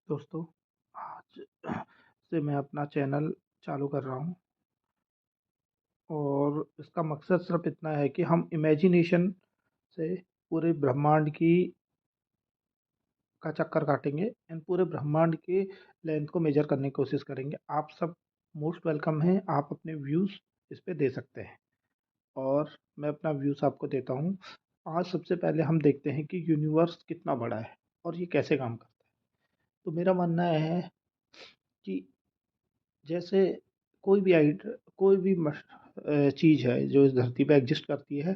दोस्तों, आज से मैं अपना चैनल चालू कर रहा हूँ और इसका मकसद सिर्फ इतना है कि हम इमेजिनेशन से पूरे ब्रह्मांड की का चक्कर काटेंगे एंड पूरे ब्रह्मांड के लेंथ को मेजर करने की कोशिश करेंगे। आप सब मोस्ट वेलकम हैं। आप अपने व्यूज़ इस पे दे सकते हैं और मैं अपना व्यूज़ आपको देता हूँ। आज सबसे पहले हम देखते हैं कि यूनिवर्स कितना बड़ा है और ये कैसे काम करता है। तो मेरा मानना है कि जैसे कोई भी चीज़ है जो इस धरती पे एग्जिस्ट करती है,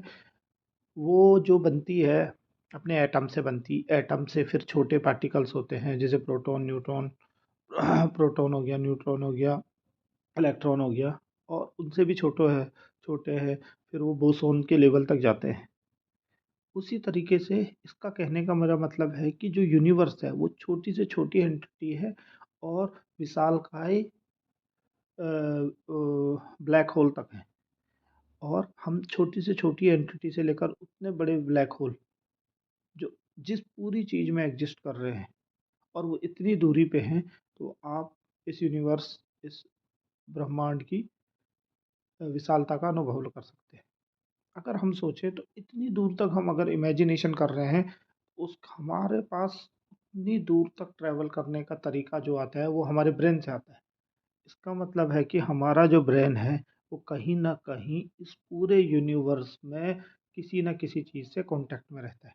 वो जो बनती है अपने एटम से बनती। एटम से फिर छोटे पार्टिकल्स होते हैं जैसे प्रोटॉन, न्यूट्रॉन। प्रोटॉन हो गया, न्यूट्रॉन हो गया, इलेक्ट्रॉन हो गया और उनसे भी छोटे हैं, फिर वो बोसोन के लेवल तक जाते हैं। उसी तरीके से इसका कहने का मेरा मतलब है कि जो यूनिवर्स है वो छोटी से छोटी एंटिटी है और विशालकाय ब्लैक होल तक है। और हम छोटी से छोटी एंटिटी से लेकर उतने बड़े ब्लैक होल जो जिस पूरी चीज़ में एग्जिस्ट कर रहे हैं और वो इतनी दूरी पे हैं, तो आप इस यूनिवर्स, इस ब्रह्मांड की विशालता का अनुभव कर सकते हैं। अगर हम सोचें तो इतनी दूर तक हम अगर इमेजिनेशन कर रहे हैं, उस हमारे पास उतनी दूर तक ट्रैवल करने का तरीका जो आता है वो हमारे ब्रेन से आता है। इसका मतलब है कि हमारा जो ब्रेन है वो कहीं न कहीं इस पूरे यूनिवर्स में किसी न किसी चीज़ से कॉन्टैक्ट में रहता है।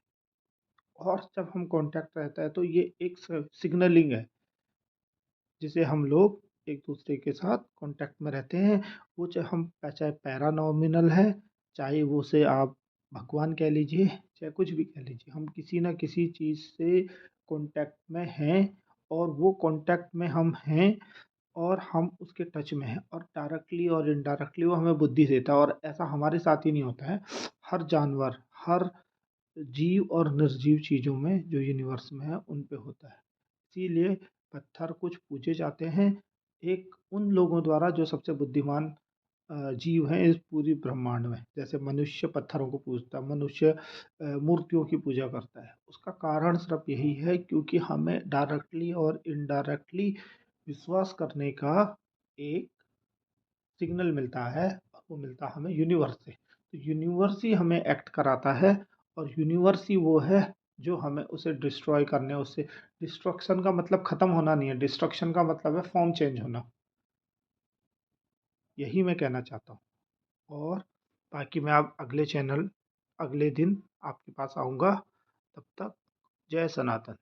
और जब हम कॉन्टैक्ट रहता है तो ये एक सिग्नलिंग है जिसे हम लोग एक दूसरे के साथ कॉन्टैक्ट में रहते हैं। वो चाहे पैरानॉमिनल है, चाहे वो उसे आप भगवान कह लीजिए, चाहे कुछ भी कह लीजिए, हम किसी न किसी चीज़ से कॉन्टैक्ट में हैं और वो कॉन्टैक्ट में हम हैं और हम उसके टच में हैं और डायरेक्टली और इनडायरेक्टली वो हमें बुद्धि देता है। और ऐसा हमारे साथ ही नहीं होता है, हर जानवर, हर जीव और निर्जीव चीज़ों में जो यूनिवर्स में है उन पे होता है। इसीलिए पत्थर कुछ पूजे जाते हैं एक उन लोगों द्वारा जो सबसे बुद्धिमान जीव हैं इस पूरी ब्रह्मांड में। जैसे मनुष्य पत्थरों को पूजता है, मनुष्य मूर्तियों की पूजा करता है। उसका कारण सिर्फ यही है क्योंकि हमें डायरेक्टली और इनडायरेक्टली विश्वास करने का एक सिग्नल मिलता है और वो मिलता है हमें यूनिवर्स से। तो यूनिवर्स ही हमें एक्ट कराता है और यूनिवर्स ही वो है जो हमें उसे डिस्ट्रॉय करने, उससे डिस्ट्रक्शन का मतलब ख़त्म होना नहीं है, डिस्ट्रक्शन का मतलब है फॉर्म चेंज होना। यही मैं कहना चाहता हूँ। और बाकी मैं अब अगले दिन आपके पास आऊँगा। तब तक जय सनातन।